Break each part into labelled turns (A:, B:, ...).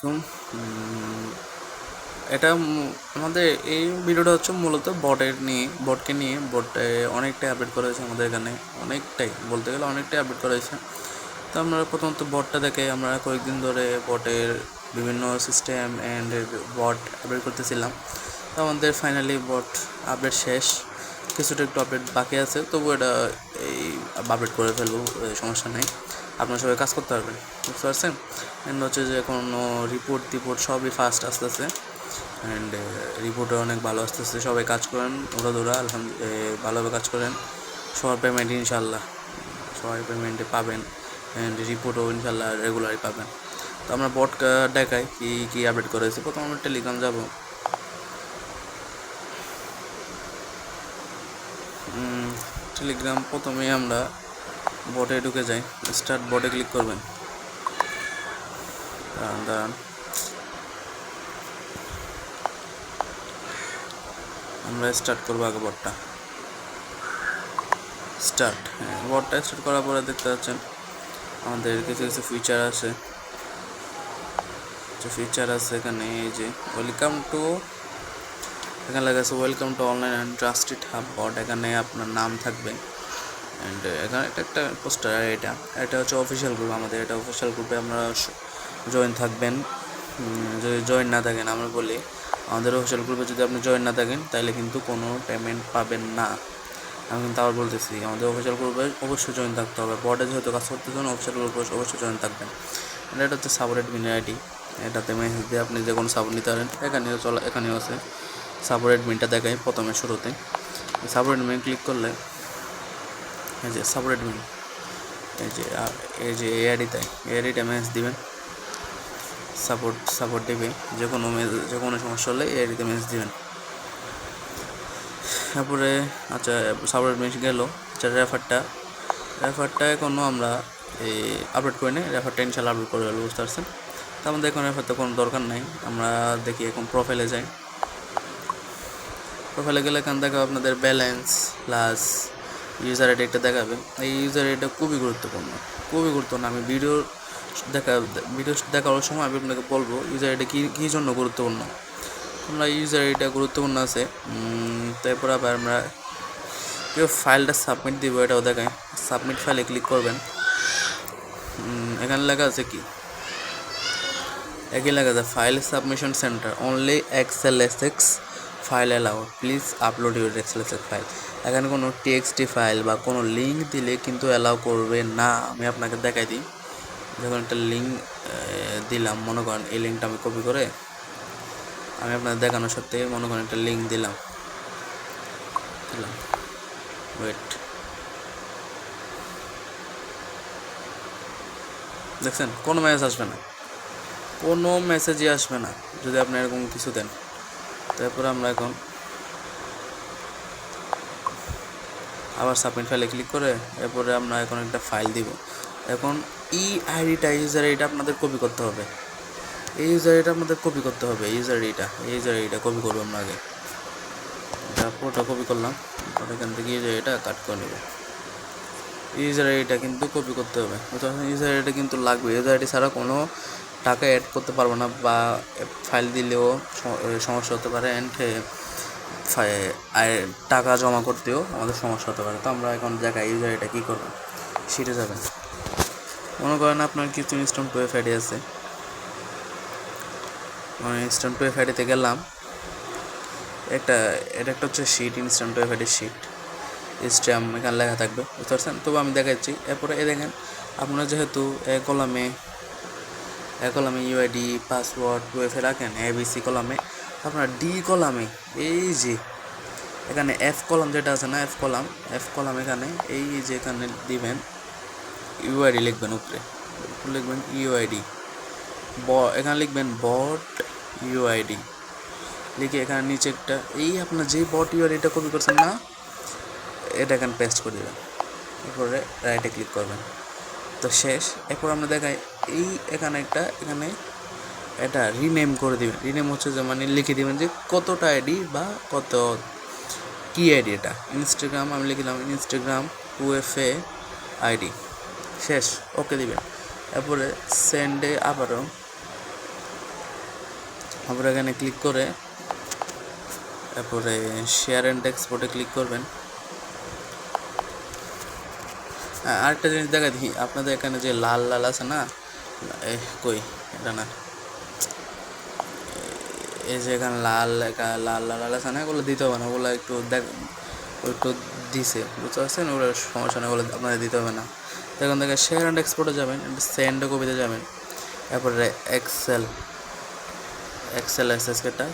A: আলাইকুম। এটা আমাদের এই ভিডিওটা হচ্ছে মূলত বটকে নিয়ে বটে অনেকটাই আপডেট করা হয়েছে আমাদের এখানে, অনেকটাই বলতে গেলে অনেকটাই আপডেট করা হয়েছে। তো আমরা প্রথমত বটটা দেখে আমরা কয়েকদিন ধরে বটের বিভিন্ন সিস্টেম অ্যান্ড বট আপডেট করতেছিলাম। তো আমাদের ফাইনালি বট আপডেট শেষ, কিছুটা একটু আপডেট বাকি আছে, তবু এটা এই আপডেট করে ফেলবো, সমস্যা নেই। আপনারা সবাই কাজ করতে পারবেন, বুঝতে পারছেন। অ্যান্ড হচ্ছে যে কোনো রিপোর্ট সবই ফাস্ট আসতেছে, অ্যান্ড রিপোর্টও অনেক ভালো আসতেছে। সবাই কাজ করেন ওরা আলহামদুলিল্লাহ, ভালোভাবে কাজ করেন। সবার পেমেন্ট ইনশাল্লাহ সবাই পেমেন্টে পাবেন, অ্যান্ড রিপোর্টও ইনশাল্লাহ রেগুলারই পাবেন। তো আমরা বট দেখাই কী আপডেট করেছে। প্রথম আমরা টেলিগ্রাম যাব। টেলিগ্রাম প্রথমেই আমরা বটে ঢুকে যাই, স্টার্ট বটে ক্লিক করবেন। দাঁড়ান আমরা স্টার্ট করবো আগে বটটা। বটটা স্টার্ট করার পরে দেখতে পাচ্ছেন আমাদের কিছু ফিচার আছে। এখানে এই যে এখানে লেখা আছে welcome to online and trusted hub bot. এখানে আপনার নাম থাকবে, অ্যান্ড এখানে একটা পোস্টার। এটা হচ্ছে অফিসিয়াল গ্রুপ আমাদের। এটা অফিসিয়াল গ্রুপে আপনারা জয়েন থাকবেন। যদি জয়েন না থাকেন, আমরা বলি আমাদের অফিসিয়াল গ্রুপে যদি আপনি জয়েন না থাকেন তাহলে কিন্তু কোনো পেমেন্ট পাবেন না। আমি কিন্তু আবার বলতেছি, আমাদের অফিসিয়াল গ্রুপে অবশ্যই জয়েন থাকতে হবে। বটে যেহেতু কাজ করতেছেন, অফিসিয়াল গ্রুপে অবশ্যই জয়েন থাকবেন। এটা হচ্ছে সাপোর্ট অ্যাডমিনের আইডি। এটাতে মেসেজ দিয়ে আপনি যে কোনো সাপোর্ট নিতে পারেন। এখানেও আছে সাপোর্ট অ্যাডমিনটা দেখায় প্রথমে শুরুতে। সাপোর্ট অ্যাডমিন ক্লিক করলে এই যে সাপোর্ট অ্যাডমিন, এই যে এই আইডিটা মেসেজ দিবেন। সাপোর্ট দেবে, যে কোনো সমস্যা হলে এই আইডিতে মেসেজ দিবেন। তারপরে আচ্ছা, সাপোর্ট অ্যাডমিন গেল। আচ্ছা, রেফারটা এখনও আমরা এই আপলোড করে নিই। রেফারটা ইনশাল্লাহ আপলোড করে গেল, বুঝতে পারছেন। তো আমাদের এখন রেফার তো কোনো দরকার নাই। আমরা দেখি এখন প্রোফাইলে যাই। প্রোফাইলে গেলে এখান থেকে আপনাদের ব্যালেন্স প্লাস ইউজার আইডি একটা দেখাবে। এই ইউজার আইডিটা খুবই গুরুত্বপূর্ণ। আমি ভিডিও দেখার সময় আমি আপনাকে বলবো ইউজার আইডি কী জন্য গুরুত্বপূর্ণ। আমরা ইউজার আইডিটা গুরুত্বপূর্ণ আছে। তারপর আবার আমরা কেউ ফাইলটা সাবমিট দিব, এটাও দেখায়। সাবমিট ফাইলে ক্লিক করবেন। এখানে লেখা আছে কি, একই লেখা আছে file submission centre only XLSX file allowed, please upload your XLSX file. এখানে কোনো TXT ফাইল বা কোনো লিঙ্ক দিলে কিন্তু অ্যালাউ করবে না। আমি আপনাকে দেখাই দিই। যখন একটা লিঙ্ক দিলাম, মনে করেন এই লিঙ্কটা আমি কপি করে আমি আপনাদের দেখানোর সত্ত্বে মনে করেন একটা লিঙ্ক দিলাম। ওয়েট, দেখছেন কোনো মেসেজ আসবে না, কোনো মেসেজই আসবে না যদি আপনি এরকম কিছু দেন। তারপরে আমরা এখন আবার সাবমিট ফাইলে ক্লিক করে এরপরে আমরা এখন একটা ফাইল দিব। এখন ইউজার আইডিটা আপনাদের কপি করতে হবে। ইউজার আইডিটা কপি করবো আমরা আগে। এটা পুরোটা কপি করলাম, এখান থেকে ইউজার আইডিটা কাট করে নেব। ইউজার আইডিটা কিন্তু কপি করতে হবে, ইউজার আইডিটা কিন্তু লাগবে। ইউজার আইডি ছাড়া কোনো টাকা অ্যাড করতে পারবো না, বা ফাইল দিলেও সমস্যা হতে পারে, অ্যান্ড টাকা জমা করতেও আমাদের সমস্যা হতে পারে। তো আমরা এখন জায়গায় ইউজার আইডিটা কী করবো, শিটে যাবেন। মনে করেন আপনার কিছু ইনস্ট্যান্ট ওয়েব আইডি আছে। ইনস্ট্যান্ট ওয়েব আইডিতে গেলাম। এটা একটা হচ্ছে শিট, ইনস্ট্যান্ট ওয়েব আইডির শিট স্ট্যাম এখানে লেখা থাকবে, বুঝতে পারছেন। তবু আমি দেখাচ্ছি। এরপরে দেখেন আপনারা যেহেতু এ কলামে ইউআইডি পাসওয়ার্ড ওয়েফে রাখেন, ABC কলামে, আপনার D কলামে এই যে এখানে F কলাম যেটা আছে না, F কলাম এখানে এই যে এখানে দিবেন ইউআইডি, লিখবেন উপরে লিখবেন ইউআইডি, এখানে লিখবেন বট ইউআইডি লিখে এখানে নিচে একটা এই আপনার যে বট ইউআইডিটা কপি করছেন না, এটা এখানে পেস্ট করে দেবেন। এরপরে রাইটে ক্লিক করবেন। তো শেষ। এরপর আমরা দেখাই এখানে এটা রিনেম করে দিবেন। রিনেম হচ্ছে যে মানে লিখে দিবেন যে কতটা আইডি বা কত কি আইডি। এটা ইনস্টাগ্রাম আমি লিখলাম ইনস্টাগ্রাম 2FA আইডি। শেষ, ওকে দিবেন। এরপরে সেন্ডে আবারও তারপরে এখানে ক্লিক করে তারপরে শেয়ার অ্যান্ড এক্সপোর্টে ক্লিক করবেন। আরেকটা জিনিস দেখা দিই, আপনাদের এখানে যে লাল লাল আছে না, কই এটা না, এই যে এখানে লাল লাল লাল আছে না, এগুলো দিতে হবে না, ওগুলো একটু একটু দিছে, বুঝতে পারছেন, ওগুলো সমস্যা নেই, ওগুলো আপনাদের দিতে হবে না। তো এখান থেকে শেয়ার অ্যান্ড এক্সপোর্টে যাবেন, সেন্ড কপিতে যাবেন, তারপরে এক্সেল এসএসকেটা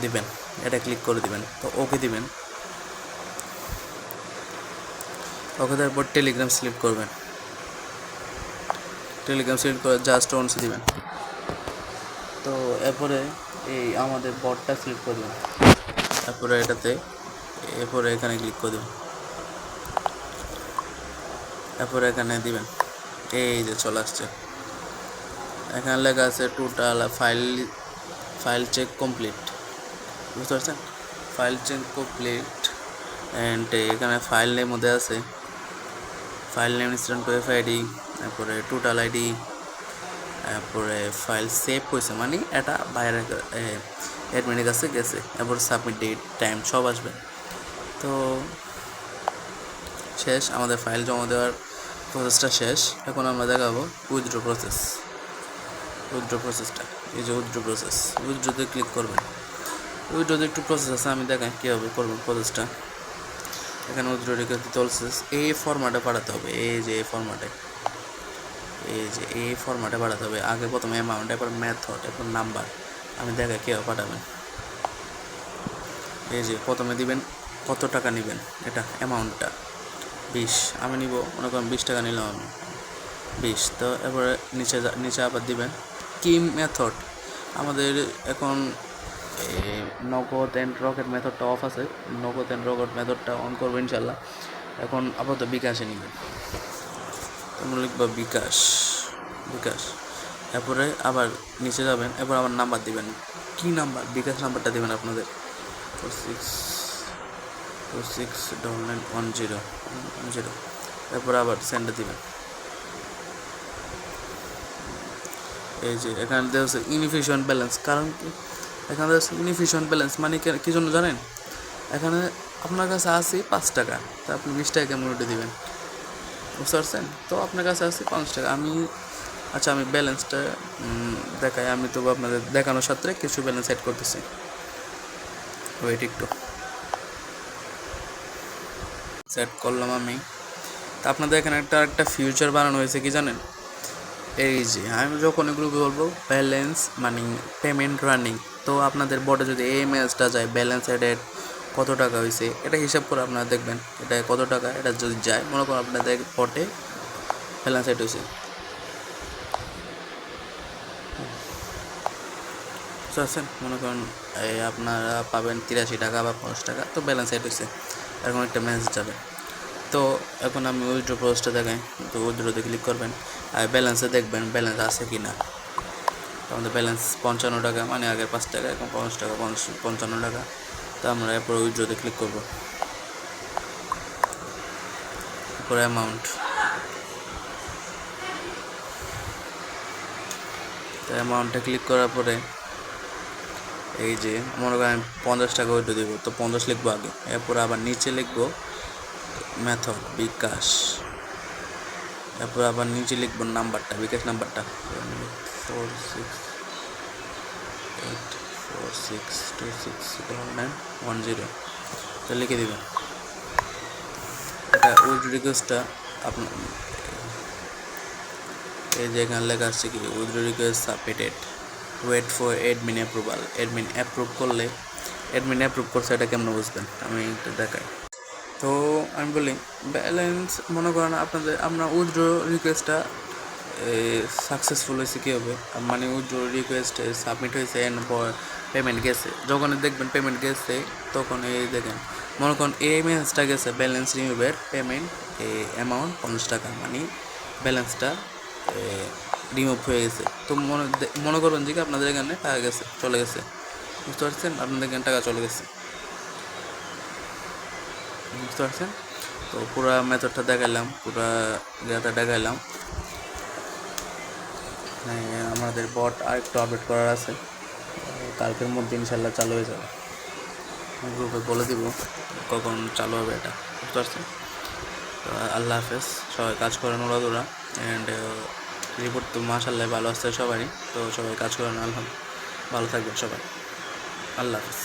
A: দিবেন, এটা ক্লিক করে দিবেন, তো ওকে দিবেন। ওকে তারপর টেলিগ্রাম সিলেক্ট করবেন, টেলিগ্রাম সিলেক্ট করে জাস্ট অনস দিবেন। তো এরপরে এই আমাদের বটটা সিলেক্ট করে দেবেন, তারপরে এরপরে এখানে ক্লিক করে দেবেন, তারপরে এখানে দিবেন, এই যে চলে আসছে, এখানে লেখা আছে টোটাল ফাইল চেক কমপ্লিট, বুঝতে পারছেন, ফাইল চেক কমপ্লিট। অ্যান্ড এখানে ফাইল নেম মধ্যে আছে, ফাইল নেম স্টুডেন্ট এফআইডি, তারপরে টোটাল আইডি, তারপরে ফাইল সেভ হয়েছে মানে এটা বাইরে অ্যাডমিনের কাছে গেছে, এরপর সাবমিট ডেট টাইম সব আসবে। তো শেষ, আমাদের ফাইল জমা দেওয়ার প্রসেসটা শেষ। এখন আমরা দেখাবো উইথড্র প্রসেসটা, এই যে উইথড্রোতে ক্লিক করবেন। উইথড্রোতে একটু প্রসেস আছে, আমি দেখাই কীভাবে করবেন প্রসেসটা। এখানে উইথড্র রিকোয়েস্ট প্রসেস এই ফরম্যাটে পাঠাতে হবে, এই যে এই ফরম্যাটে পাঠাতে হবে। আগে প্রথমে অ্যামাউন্ট, এরপর মেথড, এরপর নাম্বার, আমি দেখাই কীভাবে পাঠাবেন। এই যে প্রথমে দিবেন কত টাকা নেবেন, এটা অ্যামাউন্টটা 20, আমি নিব মনে করেন 20 টাকা নিলাম আমি 20। তো এরপরে নিচে আবার দিবেন কি মেথড, আমাদের এখন নগদ অ্যান্ড রকেট মেথডটা অফ আছে, নগদ অ্যান্ড রকেট মেথডটা অন করবো ইনশাল্লাহ। এখন আপাতত বিকাশে নেবেন, তোমরা লিখবা বিকাশ, এরপরে আবার নিচে যাবেন, এরপর আবার নাম্বার দিবেন, কি নাম্বার, বিকাশ নাম্বারটা দেবেন আপনাদের 46491010, এরপর আবার সেন্ড দিবেন। এই যে এখানে দেওয়া হচ্ছে ইনএফিশিয়েন্ট ব্যালেন্স, কারণ কি এখানে দেওয়া হচ্ছে ইনএফিশিয়েন্ট ব্যালেন্স মানে কি জন্য জানেন, এখানে আপনার কাছে আছে 5 টাকা, তো আপনি 20 টাকা কেমন উঠে দেবেন, বুঝতে পারছেন। তো আপনার কাছে আছে 5 টাকা, আমি ব্যালেন্সটা দেখাই, আমি তো আপনাদের দেখানোর সাথে কিছু ব্যালেন্স অ্যাড করতেছি, ওয়েট একটু সেট করলাম আমি। তা আপনাদের এখানে একটা ফিউচার বানানো হয়েছে কি জানেন, এই যে আমি যখন এগুলো বলবো ব্যালেন্স মানে পেমেন্ট রানিং, তো আপনাদের বোর্ডে যদি এই মেসেজটা যায় ব্যালেন্স অ্যাডেড কত টাকা হয়েছে, এটা হিসাব করে আপনারা দেখবেন এটা কত টাকা, এটা যদি যায় মনে করেন আপনাদের বোর্ডে ব্যালেন্স অ্যাড হয়েছে, বুঝতে পারছেন, মনে করেন আপনারা পাবেন 83 টাকা বা 50 টাকা, তো ব্যালেন্স অ্যাড হয়েছে, এরকম একটা মেসেজ যাবে। তো এখন আমি উইথড্র প্রসেসটা দেখাই, তো উইথড্রোতে ক্লিক করবেন আর ব্যালেন্সে দেখবেন ব্যালেন্স আছে কি না। আমাদের ব্যালেন্স 55 টাকা, মানে আগের 5 টাকা, এখন 50 টাকা, 55 টাকা। তো আমরা এরপর উইথড্রোতে ক্লিক করবো, এরপর অ্যামাউন্ট, তো অ্যামাউন্টে ক্লিক করার পরে এই যে মনে করেন আমি 50 টাকা উইথড্র দেবো, তো 50 লিখবো আগে, এরপর আবার নিচে লিখবো মেথড বিকাশ, এরপর আবার নিচে লিখবো নাম্বারটা, বিকাশ নাম্বারটা 4684626910, তো লিখে দেবেন। এটা উইথড্র রিকোয়েস্টটা আপনার এই যে এখানে লেখা আসছে কি withdraw request submitted, wait for admin approval, admin approve করলে, অ্যাডমিন অ্যাপ্রুভ করছে এটা কেমন বুঝবেন আমি একটু দেখাই। তো আমি বলি ব্যালেন্স মনে করেন আপনার উইথড্র রিকোয়েস্টটা সাকসেসফুল হয়েছে কী হবে, মানে উইথড্র রিকোয়েস্ট সাবমিট হয়েছে এন্ড পেমেন্ট গেছে, যখন দেখবেন পেমেন্ট গেছে তখন এই দেখেন মনে করেন এই মেসেজটা গেছে ব্যালেন্স রিমুভের পেমেন্ট অ্যামাউন্ট 50 টাকা, মানে ব্যালেন্সটা রিমুভ হয়ে গেছে। তো মনে করবেন যে কি আপনাদের এখানে টাকা গেছে, চলে গেছে, বুঝতে পারছেন, আপনাদের এখানে টাকা চলে গেছে, বুঝতে পারছেন। তো পুরা মেথডটা দেখাইলাম, পুরা ইয়েটা দেখাইলাম, আমাদের বট আর একটু আপডেট করার আছে, কালকের মধ্যে ইনশাল্লাহ চালু হয়ে যাবে। গ্রুপে বলে দিব কখন চালু হবে এটা, বুঝতে পারছেন? তো আল্লাহ হাফেজ, সবাই কাজ করেন ওরা অ্যান্ড রিপোর্ট তো মাশাআল্লাহ ভালো আসছে সবারই, তো সবাই কাজ করেন, আলহামদুলিল্লাহ ভালো থাকবেন সবাই, আল্লাহ হাফেজ।